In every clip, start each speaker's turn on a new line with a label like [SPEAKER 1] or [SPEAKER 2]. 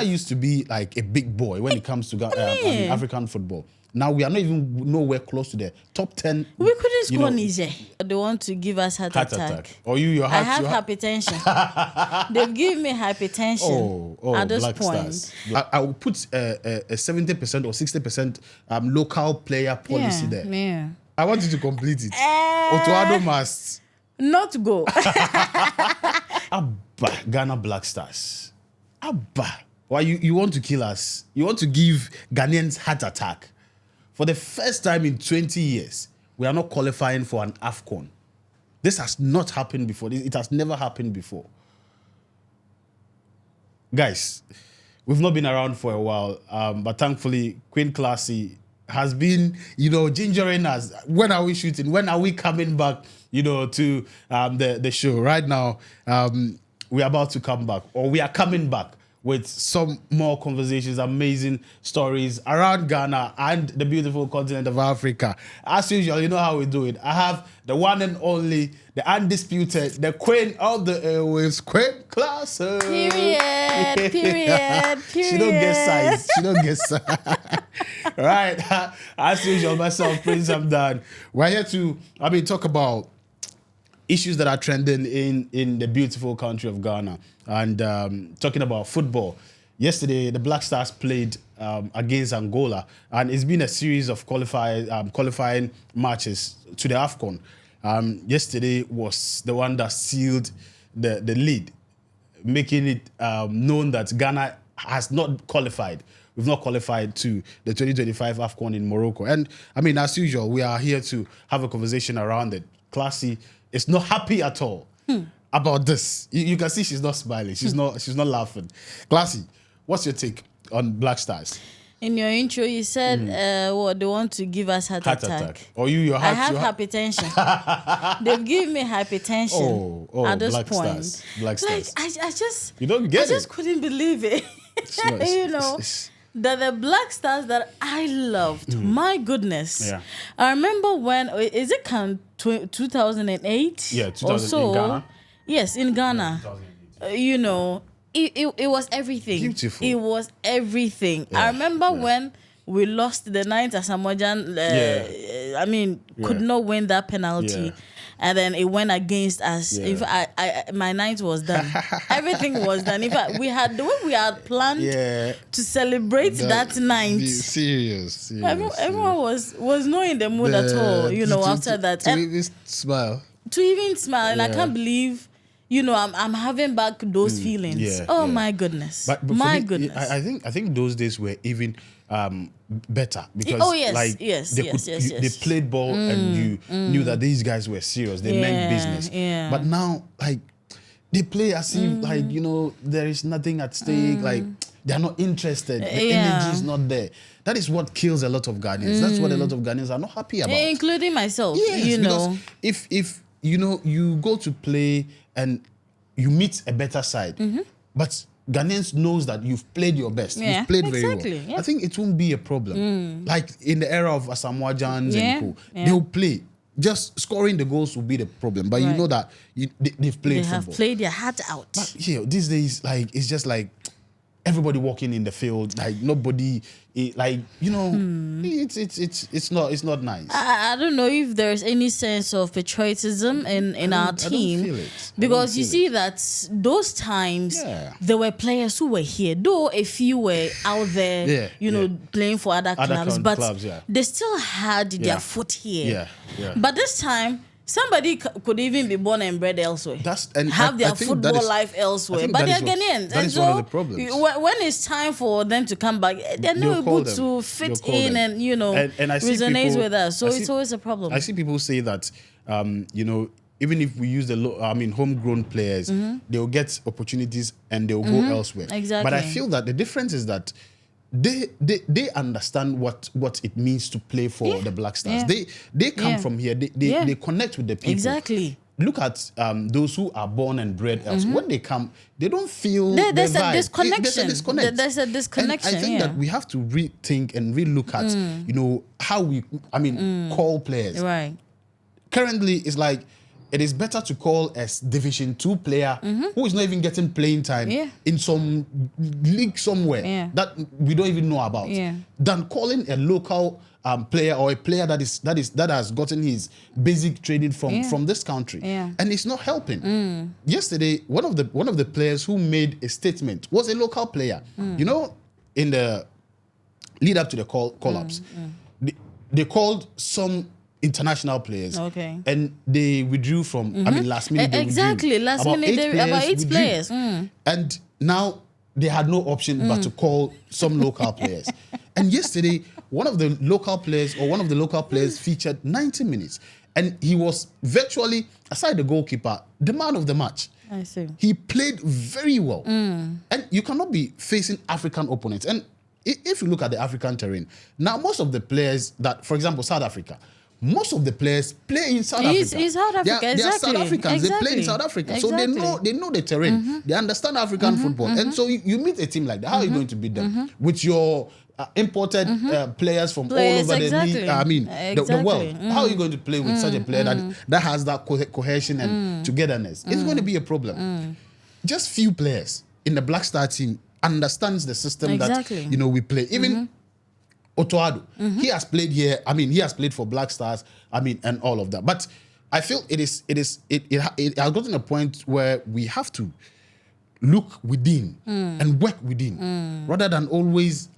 [SPEAKER 1] Ghana used to be like a big boy when it comes to African football. Now we are not even nowhere close to the top 10.
[SPEAKER 2] We couldn't score Niger. They want to give us heart attack.
[SPEAKER 1] Or your heart.
[SPEAKER 2] I have hypertension. They've given me hypertension at this point.
[SPEAKER 1] Stars. I will put a 70% or 60% local player policy there.
[SPEAKER 2] Yeah.
[SPEAKER 1] I want you to complete it. Otuado must
[SPEAKER 2] not go.
[SPEAKER 1] Abba, Ghana Black Stars. Abba. Why you want to kill us? You want to give Ghanaians heart attack? For the first time in 20 years, we are not qualifying for an Afcon. This has not happened before. It has never happened before. Guys, we've not been around for a while, but thankfully, Queen Classy has been, gingering us. When are we shooting? When are we coming back, to the show? Right now, we're about to come back, or we are coming back with some more conversations, amazing stories around Ghana and the beautiful continent of Africa. As usual, you know how we do it. I have the one and only, the undisputed, the queen of the airwaves, Queen Classy.
[SPEAKER 2] Period.
[SPEAKER 1] She don't get size. Right. As usual, myself, Prince Hamdan. We're here to, talk about issues that are trending in the beautiful country of Ghana, and talking about football. Yesterday, the Black Stars played against Angola, and it's been a series of qualifying matches to the Afcon. Yesterday was the one that sealed the lead, making it known that Ghana has not qualified. We've not qualified to the 2025 Afcon in Morocco. And as usual, we are here to have a conversation around it. Classy is not happy at all about this. You can see she's not smiling. She's not laughing. Classy, what's your take on Black Stars?
[SPEAKER 2] In your intro, you said they want to give us heart attack.
[SPEAKER 1] Or
[SPEAKER 2] I have hypertension. They've given me hypertension at this point.
[SPEAKER 1] Black Stars.
[SPEAKER 2] I just
[SPEAKER 1] you don't get it.
[SPEAKER 2] I just couldn't believe it. That the Black Stars that I loved, my goodness.
[SPEAKER 1] Yeah.
[SPEAKER 2] I remember when, is it 2008?
[SPEAKER 1] Yeah, 2008
[SPEAKER 2] or so?
[SPEAKER 1] in Ghana.
[SPEAKER 2] Yes, in Ghana. It was everything.
[SPEAKER 1] Beautiful.
[SPEAKER 2] It was everything. Yeah. I remember when we lost the night as Samojan, could not win that penalty.
[SPEAKER 1] Yeah.
[SPEAKER 2] And then it went against us.
[SPEAKER 1] Yeah.
[SPEAKER 2] In fact, my night was done. Everything was done. In fact, we had planned to celebrate that night.
[SPEAKER 1] Serious.
[SPEAKER 2] Everyone was not in the mood at all. After that,
[SPEAKER 1] to even smile.
[SPEAKER 2] And I can't believe. I'm having back those feelings. My goodness.
[SPEAKER 1] But
[SPEAKER 2] my
[SPEAKER 1] me,
[SPEAKER 2] goodness.
[SPEAKER 1] I think those days were even better because they played ball and you knew that these guys were serious. They meant business.
[SPEAKER 2] Yeah.
[SPEAKER 1] But now, they play as if there is nothing at stake. They are not interested. The energy is not there. That is what kills a lot of Ghanaians. That's what a lot of Ghanaians are not happy about.
[SPEAKER 2] Including myself.
[SPEAKER 1] Yes, because if you go to play and you meet a better side, but Ghanaians knows that you've played your best. You've played very well. Yeah. I think it won't be a problem. Like in the era of Asamoah Gyan's and co, they'll play. Just scoring the goals will be the problem. But you know that they've played football. They have
[SPEAKER 2] played their heart out.
[SPEAKER 1] But these days, it's just like everybody walking in the field, nobody, it's not nice.
[SPEAKER 2] I don't know if there's any sense of patriotism in our team.
[SPEAKER 1] I don't feel it.
[SPEAKER 2] Because you see that those times there were players who were here, though a few were out there, playing for other clubs, but they still had their foot here. But this time, somebody could even be born and bred elsewhere. Have their football life elsewhere. But they're Ghanaians.
[SPEAKER 1] That is one of the problems.
[SPEAKER 2] When it's time for them to come back, they're not able to fit in and resonate with us. So it's always a problem.
[SPEAKER 1] I see people say that, even if we use homegrown players, they'll get opportunities and they'll go elsewhere.
[SPEAKER 2] Exactly.
[SPEAKER 1] But I feel that the difference is that they understand what it means to play for the Black Stars. They come from here. They connect with the people.
[SPEAKER 2] Exactly.
[SPEAKER 1] Look at those who are born and bred elsewhere. When they come, they don't feel
[SPEAKER 2] there's
[SPEAKER 1] the vibe.
[SPEAKER 2] A disconnection.
[SPEAKER 1] There's a disconnect.
[SPEAKER 2] There's a disconnection.
[SPEAKER 1] And I think that we have to rethink and relook at how we call players.
[SPEAKER 2] Right.
[SPEAKER 1] Currently, it's like it is better to call a Division 2 player who is not even getting playing time in some league somewhere that we don't even know about than calling a local player or a player that has gotten his basic training from this country, and it's not helping. Yesterday, one of the players who made a statement was a local player. You know, in the lead up to the call-ups, they called some international players, and they withdrew from. I mean, last minute they
[SPEAKER 2] exactly
[SPEAKER 1] withdrew.
[SPEAKER 2] Last minute about 8 players,
[SPEAKER 1] and now they had no option but to call some local players. And yesterday, one of the local players featured 90 minutes, and he was virtually, aside the goalkeeper, the man of the match.
[SPEAKER 2] I see.
[SPEAKER 1] He played very well, and you cannot be facing African opponents. And if you look at the African terrain now, most of the players that, for example, South Africa. Most of the players play in South Africa.
[SPEAKER 2] In South Africa,
[SPEAKER 1] they are South Africans. They play in South Africa, so they know the terrain. They understand African football, and so you meet a team like that. How are you going to beat them with your imported players from all over the world? How are you going to play with such a player that has that cohesion and togetherness? It's going to be a problem. Just few players in the Black Star team understands the system that we play. Even Otoado, he has played here. I mean, he has played for Black Stars. I mean, and all of that. But I feel it has gotten a point where we have to look within and work within, rather than always,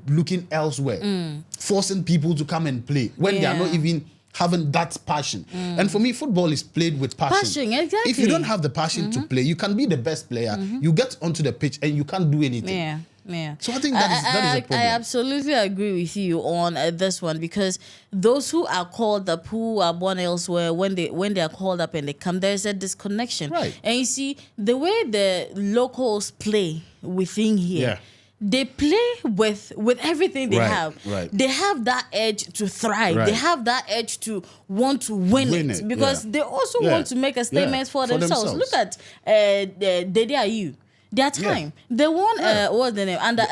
[SPEAKER 1] looking elsewhere, forcing people to come and play when they are not even having that passion. And for me, football is played with passion.
[SPEAKER 2] Exactly.
[SPEAKER 1] If you don't have the passion to play, you can be the best player. You get onto the pitch and you can't do anything. So I think that is a problem.
[SPEAKER 2] I absolutely agree with you on this one, because those who are called up, who are born elsewhere, when they are called up and they come, there's a disconnection.
[SPEAKER 1] Right.
[SPEAKER 2] And you see, the way the locals play within here, they play with everything they have.
[SPEAKER 1] Right.
[SPEAKER 2] They have that edge to thrive. Right. They have that edge to want to win it because they also want to make a statement for themselves. Look at Dede Ayew. Their time. They won, what's the name? Under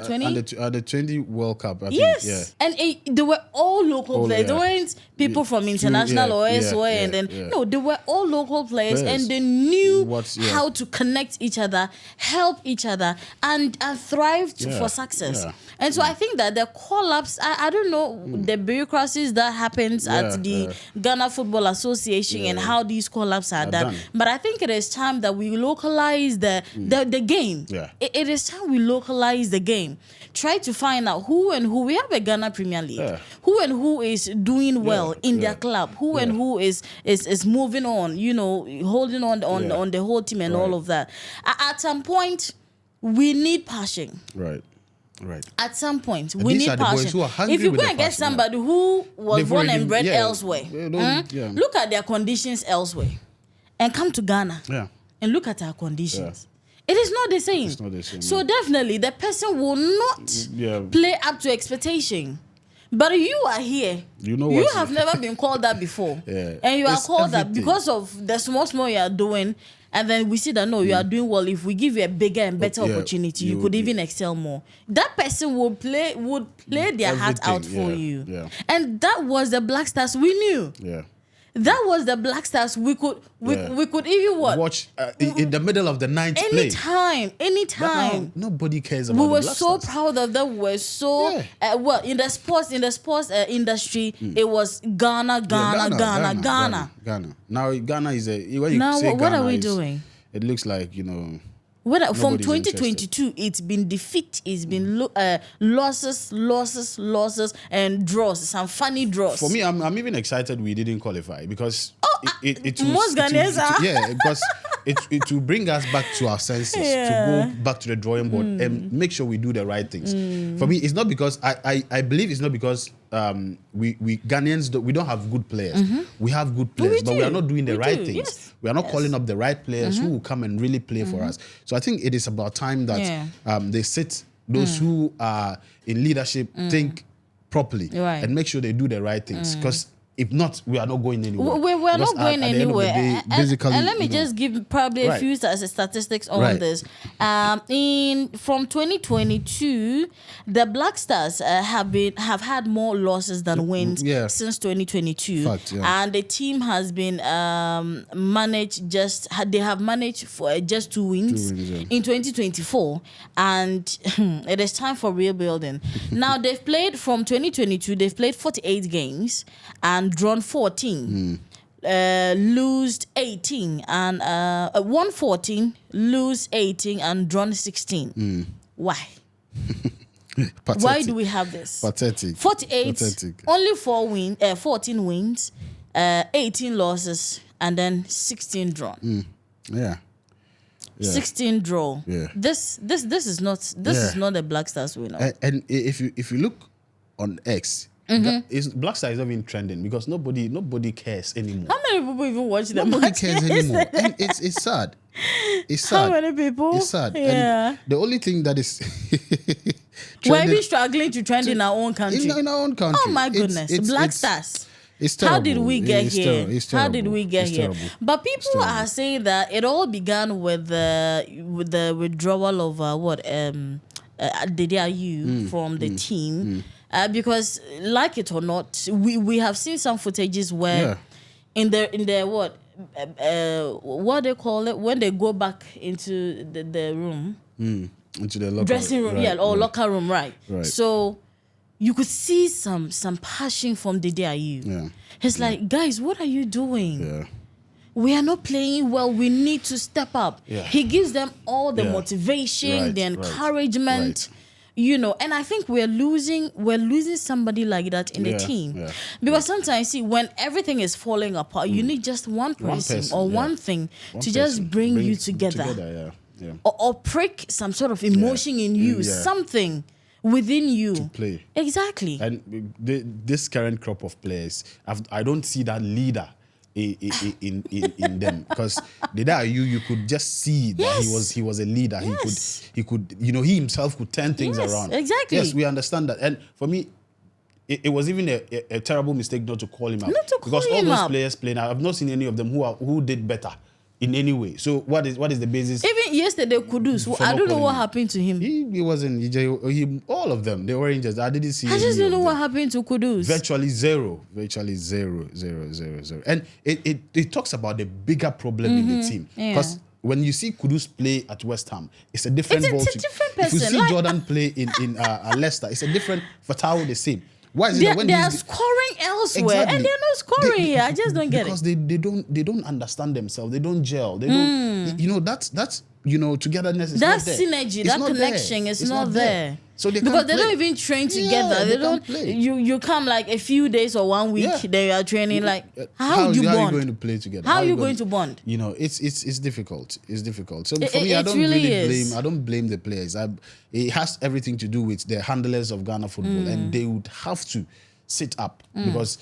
[SPEAKER 2] 20?
[SPEAKER 1] Under 20 World Cup, I think.
[SPEAKER 2] Yes. And they were all local players. They weren't people from international or elsewhere. And then, no, they were all local players and they knew how to connect each other, help each other, and thrive for success. Yeah. And so I think that the call-ups, I don't know the bureaucracies that happens at the Ghana Football Association and how these call-ups are done. But I think it is time that we localize the game. Yeah. It is time we localize the game. Try to find out who and who. We have a Ghana Premier League. Yeah. Who and who is doing well in their club. Who and who is moving on, holding on the whole team and all of that. At some point, we need passion.
[SPEAKER 1] Right.
[SPEAKER 2] At some point, we need passion. If you go and get somebody who was born and bred elsewhere, look at their conditions elsewhere and come to Ghana and look at our conditions. It is not the same. It's not the same. So definitely, the person will not play up to expectation. But you are here. You have never been called that before. And you are called that because of the small you are doing. And then we see that, no, you are doing well. If we give you a bigger and better opportunity, you could even excel more. That person would play their heart out for you. Yeah. And that was the Black Stars we knew. Yeah. That was the Black Stars we could even
[SPEAKER 1] watch in the middle of the ninth play.
[SPEAKER 2] Anytime.
[SPEAKER 1] Nobody cares about.
[SPEAKER 2] We were
[SPEAKER 1] the Black
[SPEAKER 2] so
[SPEAKER 1] Stars.
[SPEAKER 2] proud of them. We were so in the sports industry. It was Ghana.
[SPEAKER 1] Now Ghana is
[SPEAKER 2] what are we doing?
[SPEAKER 1] It looks like
[SPEAKER 2] from 2022, it's been defeat. It's been losses, and draws. Some funny draws.
[SPEAKER 1] For me, I'm even excited we didn't qualify because
[SPEAKER 2] most Ghanaians are.
[SPEAKER 1] Because it will bring us back to our senses, to go back to the drawing board and make sure we do the right things. For me, it's not because I believe it's not because we Ghanaians we don't have good players. We have good players, but we are not doing the right things. Yes. We are not calling up the right players who will come and really play for us. So I think it is about time that they sit, those who are in leadership, think properly and make sure they do the right things. Because If not, we are not going anywhere.
[SPEAKER 2] We're not going anywhere.
[SPEAKER 1] Basically,
[SPEAKER 2] and let me just give probably a few statistics on this. From 2022, the Black Stars have had more losses than wins since 2022. Fact, and the team has been managed for just 2 wins in 2024. And it is time for rebuilding. Now they've played from 2022. They've played 48 games and drawn 14, lose 18, and won 14, lose 18, and drawn 16. Why?
[SPEAKER 1] Pathetic.
[SPEAKER 2] Why do we have this?
[SPEAKER 1] Pathetic.
[SPEAKER 2] 48,
[SPEAKER 1] Pathetic.
[SPEAKER 2] only 14 wins, 18 losses, and then 16 drawn.
[SPEAKER 1] Yeah.
[SPEAKER 2] 16 draw.
[SPEAKER 1] Yeah.
[SPEAKER 2] This is not a Black Stars winner.
[SPEAKER 1] And if you look on X, Black Star is not even trending because nobody cares anymore.
[SPEAKER 2] How many people even watch them?
[SPEAKER 1] Nobody cares anymore, and it's sad. It's sad.
[SPEAKER 2] How many people?
[SPEAKER 1] It's sad.
[SPEAKER 2] Yeah.
[SPEAKER 1] And the only thing that is
[SPEAKER 2] we're even struggling to trend in our own country.
[SPEAKER 1] In our own country.
[SPEAKER 2] Oh my goodness, Black Stars.
[SPEAKER 1] It's terrible.
[SPEAKER 2] How did we get here?
[SPEAKER 1] How
[SPEAKER 2] did we get here? But people are saying that it all began with the withdrawal of Didiayu from the team. Because like it or not, we have seen some footages where in the what they call it when they go back into the room,
[SPEAKER 1] into the locker
[SPEAKER 2] dressing room, locker room, right? So you could see some passion from Didiayu. Yeah. He's like, guys, what are you doing? Yeah. We are not playing well. We need to step up. Yeah. He gives them all the motivation, the encouragement. And I think we're losing somebody like that in the team. Yeah. Because sometimes, see, when everything is falling apart, you need just one person or one thing to just bring you together. Or prick some sort of emotion in you, something within you.
[SPEAKER 1] To play.
[SPEAKER 2] Exactly.
[SPEAKER 1] And this current crop of players, I don't see that leader in them, because you could just see that he was a leader. He could he himself could turn things around.
[SPEAKER 2] Exactly.
[SPEAKER 1] Yes, we understand that. And for me, it was even a terrible mistake not to call him out, because all those players playing, I've not seen any of them who did better in any way. So what is the basis?
[SPEAKER 2] Even yesterday, Kudus, I don't know what happened to him.
[SPEAKER 1] He wasn't. He all of them, they were injured. I didn't see.
[SPEAKER 2] I just don't know what happened to Kudus.
[SPEAKER 1] Virtually zero. And it talks about the bigger problem in the team, because when you see Kudus play at West Ham, it's a different ball.
[SPEAKER 2] It's a different person.
[SPEAKER 1] If you see Jordan play in Leicester, it's a different. Fatao the same. Why is it that when
[SPEAKER 2] they are scoring elsewhere and they're not scoring here? I just don't get
[SPEAKER 1] it. Because they don't understand themselves. They don't gel. They don't. That's togetherness is not there.
[SPEAKER 2] That synergy, that connection is not there.
[SPEAKER 1] So they
[SPEAKER 2] because they don't even train together. They don't. Play. You come like a few days or 1 week. They are training. Like how you bond?
[SPEAKER 1] How are you going to play together?
[SPEAKER 2] How are you going to bond?
[SPEAKER 1] It's difficult. It's difficult. So for me, I don't blame the players. It has everything to do with the handlers of Ghana football, and they would have to sit up because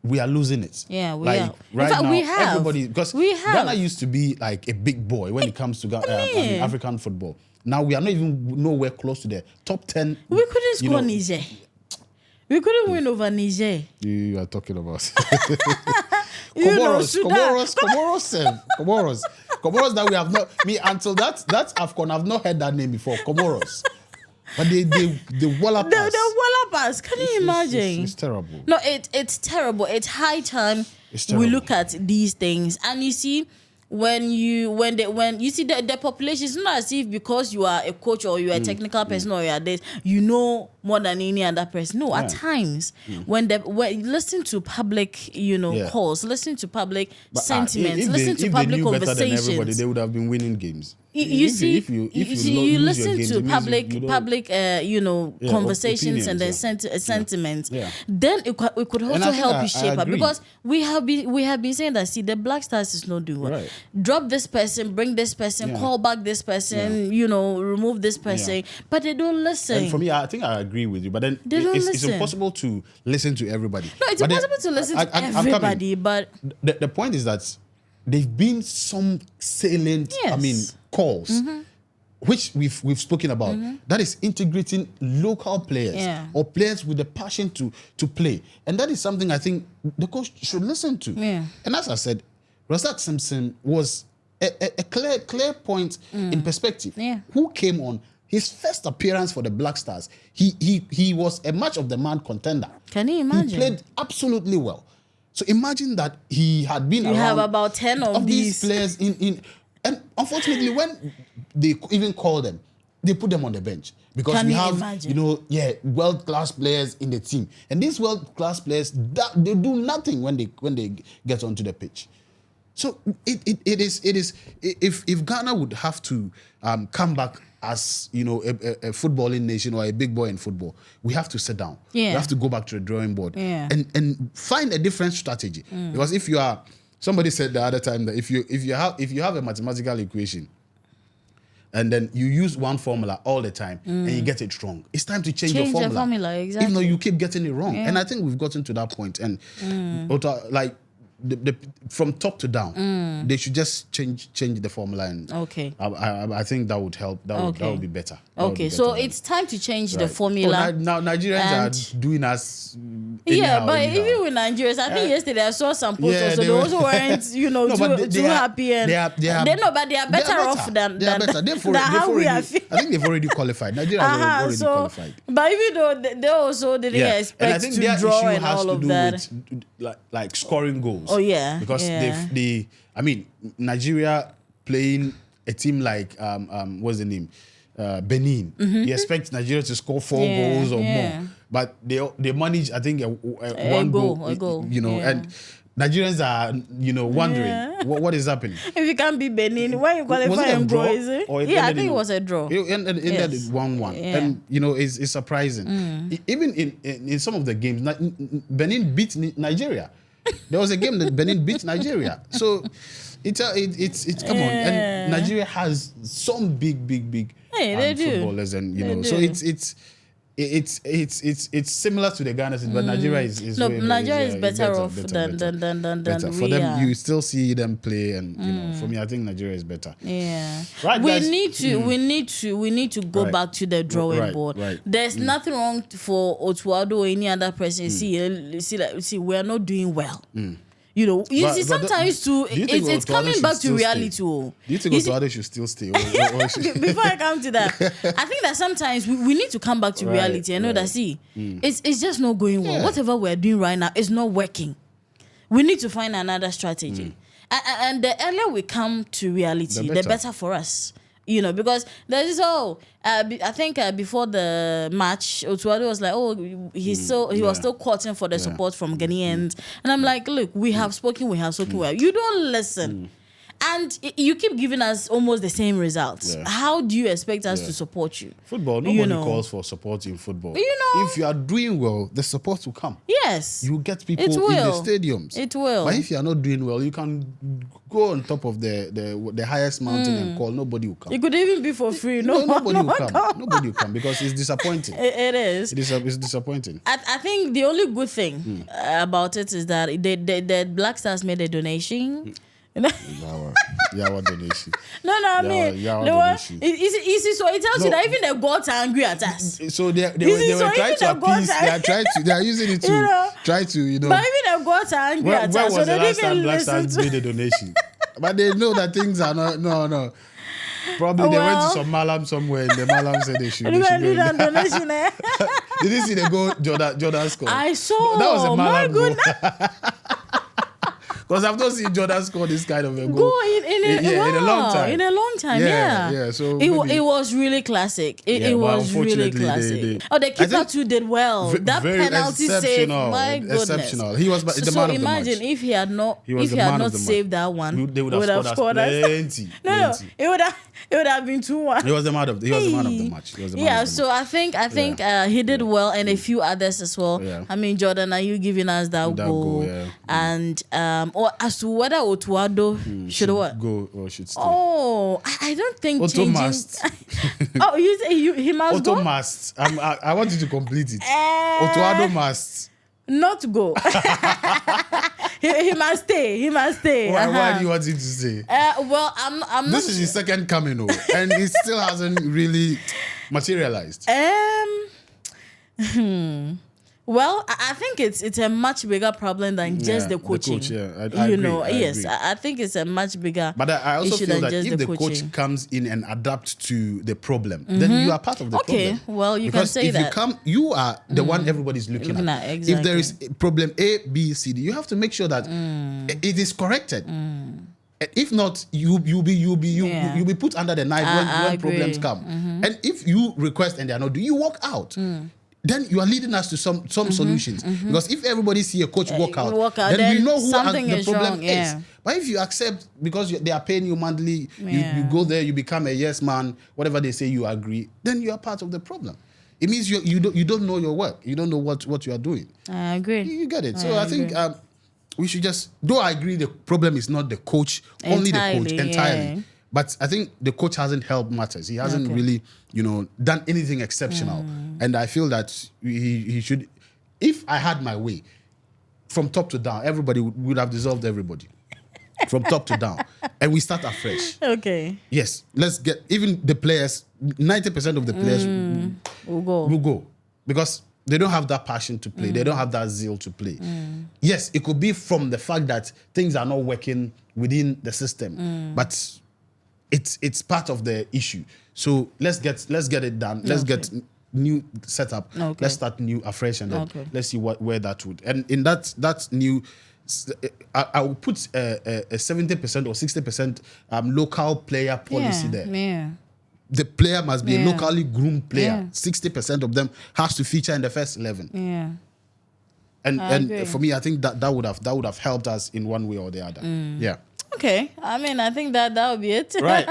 [SPEAKER 1] we are losing it.
[SPEAKER 2] Yeah, we are.
[SPEAKER 1] Right now,
[SPEAKER 2] we have.
[SPEAKER 1] Everybody, because Ghana used to be like a big boy when it comes to African football. Now we are not even nowhere close to the top 10.
[SPEAKER 2] We couldn't score Niger. We couldn't win over Niger.
[SPEAKER 1] You are talking about Comoros that we have not. Me until that Afcon, I've not heard that name before. Comoros. But they wallop us.
[SPEAKER 2] They wallop us. Can you imagine?
[SPEAKER 1] It's terrible.
[SPEAKER 2] No, it's terrible. It's high time we look at these things. And you see, when you see the population, it's not as if because you are a coach or you are a technical person or you are this, you know more than any other person. No, at times when listen to public, calls, listen to public sentiments, listen to public conversations. Better than everybody,
[SPEAKER 1] they would have been winning games.
[SPEAKER 2] You listen to public conversations and then sentiments. Then it could also help you shape up, because we have been saying that the Black Stars is not doing well. Drop this person, bring this person, call back this person, remove this person, but they don't listen.
[SPEAKER 1] And for me, I think I agree with you, but then it's impossible to listen to everybody.
[SPEAKER 2] No, it's impossible to listen to everybody, but
[SPEAKER 1] the point is that there've been some salient, calls which we've spoken about, that is integrating local players or players with the passion to play. And that is something I think the coach should listen to.
[SPEAKER 2] Yeah.
[SPEAKER 1] And as I said, Razak Simpson was a clear point in perspective.
[SPEAKER 2] Yeah.
[SPEAKER 1] Who came on his first appearance for the Black Stars? He was a match of the man contender.
[SPEAKER 2] Can you imagine?
[SPEAKER 1] He played absolutely well. So imagine that he had been around.
[SPEAKER 2] You have about 10 of
[SPEAKER 1] these players in and unfortunately when they even call them, they put them on the bench because
[SPEAKER 2] Can
[SPEAKER 1] we
[SPEAKER 2] you
[SPEAKER 1] have
[SPEAKER 2] imagine?
[SPEAKER 1] world-class players in the team, and these world-class players they do nothing when they get onto the pitch. So it is if Ghana would have to come back as a footballing nation or a big boy in football, we have to sit down.
[SPEAKER 2] Yeah.
[SPEAKER 1] We have to go back to the drawing board and find a different strategy. Because if you are, somebody said the other time that if you have a mathematical equation and then you use one formula all the time and you get it wrong, it's time to change your formula.
[SPEAKER 2] The formula, exactly.
[SPEAKER 1] Even though you keep getting it wrong. And I think we've gotten to that point. And like from top to down, they should just change the formula. And I think that would help. That would be better.
[SPEAKER 2] So it's time to change the formula.
[SPEAKER 1] Now Nigerians are doing us.
[SPEAKER 2] But even with Nigerians, I think yesterday I saw some posts. So they also weren't, too happy. And they are better off than how we are.
[SPEAKER 1] I think they've already qualified. Nigeria has already qualified.
[SPEAKER 2] But even though they also didn't expect to draw and all of that,
[SPEAKER 1] like scoring goals.
[SPEAKER 2] Oh yeah,
[SPEAKER 1] because Nigeria playing a team like what's the name, Benin. You expect Nigeria to score 4 goals or more, but they manage I think one goal. And Nigerians are wondering what is happening.
[SPEAKER 2] If you can't beat Benin, why you qualify and go? Is it? I think it was a draw.
[SPEAKER 1] It ended 1-1, and it's surprising. Even in some of the games, Benin beat Nigeria. There was a game that Benin beat Nigeria. So it's come on, and Nigeria has some big footballers, and so it's similar to the Ghana thing, but Nigeria is
[SPEAKER 2] Nigeria is better off than
[SPEAKER 1] for
[SPEAKER 2] we
[SPEAKER 1] them.
[SPEAKER 2] are.
[SPEAKER 1] You still see them play, and for me, I think Nigeria is better.
[SPEAKER 2] Yeah,
[SPEAKER 1] right.
[SPEAKER 2] We
[SPEAKER 1] guys?
[SPEAKER 2] need to go back to the drawing board.
[SPEAKER 1] Right.
[SPEAKER 2] There's nothing wrong for Otuado or any other person. See, we are not doing well. Sometimes it's coming back to reality.
[SPEAKER 1] Do you think Otuado should still stay?
[SPEAKER 2] Before I come to that, I think that sometimes we need to come back to reality and know that it's just not going well. Whatever we're doing right now is not working. We need to find another strategy. And the earlier we come to reality, the better for us. Because there's this I think before the match, Otuado was like, he was still courting for the support from Ghanaians. And I'm like, look, we have spoken well. You don't listen. And you keep giving us almost the same results. How do you expect us to support you?
[SPEAKER 1] Football, nobody calls for support in football. If you are doing well, the support will come.
[SPEAKER 2] Yes.
[SPEAKER 1] You get people in the stadiums.
[SPEAKER 2] It will.
[SPEAKER 1] But if you are not doing well, you can go on top of the highest mountain and call. Nobody will come.
[SPEAKER 2] It could even be for free.
[SPEAKER 1] Nobody will come. Nobody will come because it's disappointing.
[SPEAKER 2] It is.
[SPEAKER 1] It's disappointing.
[SPEAKER 2] I think the only good thing about it is that the Black Stars made a donation.
[SPEAKER 1] What donation?
[SPEAKER 2] I mean, easy. So it tells you that even the gods are angry at us.
[SPEAKER 1] So they were trying to appease. They are using it to try to
[SPEAKER 2] But even the gods are angry at us. So they didn't even listen to
[SPEAKER 1] made a donation. But they know that things are not. No. Probably they went to some malam somewhere, and the malam said they should do that donation. Did you see the goal Jordan scored?
[SPEAKER 2] I saw.
[SPEAKER 1] That was a malam goal. Because I've not seen Jordan score this kind of a goal
[SPEAKER 2] in a long time. In a long time,
[SPEAKER 1] yeah. So
[SPEAKER 2] it was really classic. It was really classic. The keeper too did well. That penalty save, my goodness,
[SPEAKER 1] exceptional. He was the man of the match. So
[SPEAKER 2] imagine if he had not saved that one,
[SPEAKER 1] they would have scored us plenty.
[SPEAKER 2] No, it would have been 2-1.
[SPEAKER 1] He was the man of the match.
[SPEAKER 2] So I think he did well, and a few others as well. Yeah. I mean, Jordan, are you giving us that goal? Yeah. And or as to whether Otuado should what?
[SPEAKER 1] Go or should stay.
[SPEAKER 2] I don't think
[SPEAKER 1] Otto
[SPEAKER 2] changing.
[SPEAKER 1] must.
[SPEAKER 2] You say he must
[SPEAKER 1] Otto
[SPEAKER 2] go?
[SPEAKER 1] must. I want you to complete it. Otuado must.
[SPEAKER 2] Not go. he must stay. He must stay.
[SPEAKER 1] Why do you want him to stay?
[SPEAKER 2] Well, I'm
[SPEAKER 1] This is his second coming, and it still hasn't really materialized.
[SPEAKER 2] Well, I think it's a much bigger problem than just the coaching.
[SPEAKER 1] The coach, I agree,
[SPEAKER 2] yes,
[SPEAKER 1] agree.
[SPEAKER 2] I think it's a much bigger.
[SPEAKER 1] But I also
[SPEAKER 2] issue
[SPEAKER 1] feel
[SPEAKER 2] than
[SPEAKER 1] that
[SPEAKER 2] just
[SPEAKER 1] if the
[SPEAKER 2] coaching.
[SPEAKER 1] coach comes in and adapts to the problem, then you are part of the problem.
[SPEAKER 2] Okay, well, you
[SPEAKER 1] because
[SPEAKER 2] can say that.
[SPEAKER 1] Because if you are the one everybody's looking at.
[SPEAKER 2] Exactly.
[SPEAKER 1] If there is problem A, B, C, D, you have to make sure that it is corrected. If not, you'll be put under the knife when problems come. And if you request and they are not doing, you walk out. Then you are leading us to some solutions. Because if everybody see a coach walk out, then we know who the problem is. But if you accept, because they are paying you monthly, you go there, you become a yes man, whatever they say, you agree, then you are part of the problem. It means you don't know your work. You don't know what you are doing.
[SPEAKER 2] I agree.
[SPEAKER 1] You get it. So I think we should just, though I agree the problem is not the coach, only the coach entirely. Yeah. But I think the coach hasn't helped matters. He hasn't really, done anything exceptional. And I feel that he should, if I had my way, from top to down, everybody would have dissolved everybody. From top to down. And we start afresh.
[SPEAKER 2] Okay.
[SPEAKER 1] Yes. Let's get, even the players, 90% of the players will go. Because they don't have that passion to play. They don't have that zeal to play. Yes, it could be from the fact that things are not working within the system. But it's part of the issue. So let's get it done. Let's get new setup. Okay. Let's start new afresh and then let's see where that would. And in that new, I will put a 70% or 60% local player policy there.
[SPEAKER 2] Yeah.
[SPEAKER 1] The player must be a locally groomed player. 60% of them has to feature in the first 11.
[SPEAKER 2] Yeah.
[SPEAKER 1] And for me, I think that would have helped us in one way or the other. Yeah.
[SPEAKER 2] Okay, I mean, I think that would be it.
[SPEAKER 1] Right,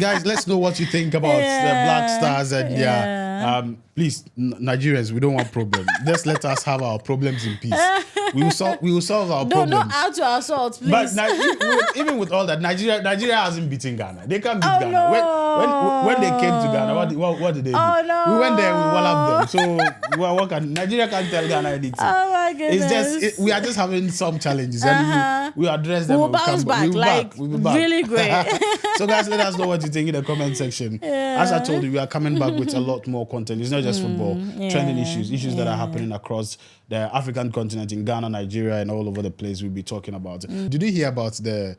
[SPEAKER 1] guys, let's know what you think about the Black Stars and please, Nigerians, we don't want problems. Just let us have our problems in peace. We will solve our problems.
[SPEAKER 2] Don't add to our salt, please.
[SPEAKER 1] But even with all that, Nigeria hasn't beaten Ghana. They can't beat Ghana. No. When they came to Ghana, what did they do?
[SPEAKER 2] Oh no!
[SPEAKER 1] We went there, we walloped them. So Nigeria can't tell Ghana anything.
[SPEAKER 2] Oh my goodness!
[SPEAKER 1] It's just we are just having some challenges, and we address them.
[SPEAKER 2] We'll bounce back. We'll be back. Really great.
[SPEAKER 1] So guys, let us know what you think in the comment section. As I told you, we are coming back with a lot more content. It's not just football, trending issues that are happening across the African continent, in Ghana, Nigeria, and all over the place. We'll be talking about it. Did you hear about the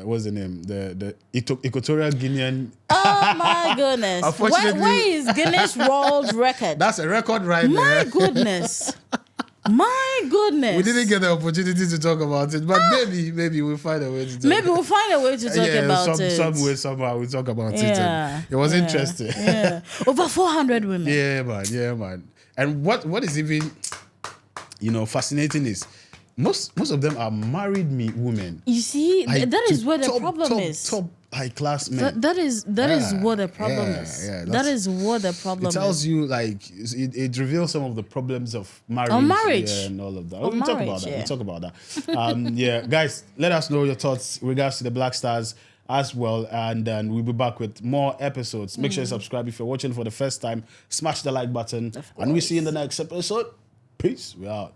[SPEAKER 1] what's the name? The Equatorial Guinean?
[SPEAKER 2] Oh my goodness! Where is Guinness World Record?
[SPEAKER 1] That's a record right there.
[SPEAKER 2] My goodness. My goodness.
[SPEAKER 1] We didn't get the opportunity to talk about it, but maybe we'll find a way to talk.
[SPEAKER 2] Maybe we'll find a way to talk about it.
[SPEAKER 1] Some way, somehow we'll talk about it. And it was interesting.
[SPEAKER 2] Yeah. Over 400 women.
[SPEAKER 1] Yeah, man. And what is even, fascinating is most of them are married women.
[SPEAKER 2] You see, that is where the problem is.
[SPEAKER 1] Top high class men.
[SPEAKER 2] That is what the problem is. Yeah, that is what the problem is.
[SPEAKER 1] It tells you, like, it reveals some of the problems of marriage. And all of that. We'll talk about that. Guys, let us know your thoughts in regards to the Black Stars as well, and then we'll be back with more episodes. Make sure you subscribe if you're watching for the first time. Smash the like button, and we'll see you in the next episode. Peace. We out.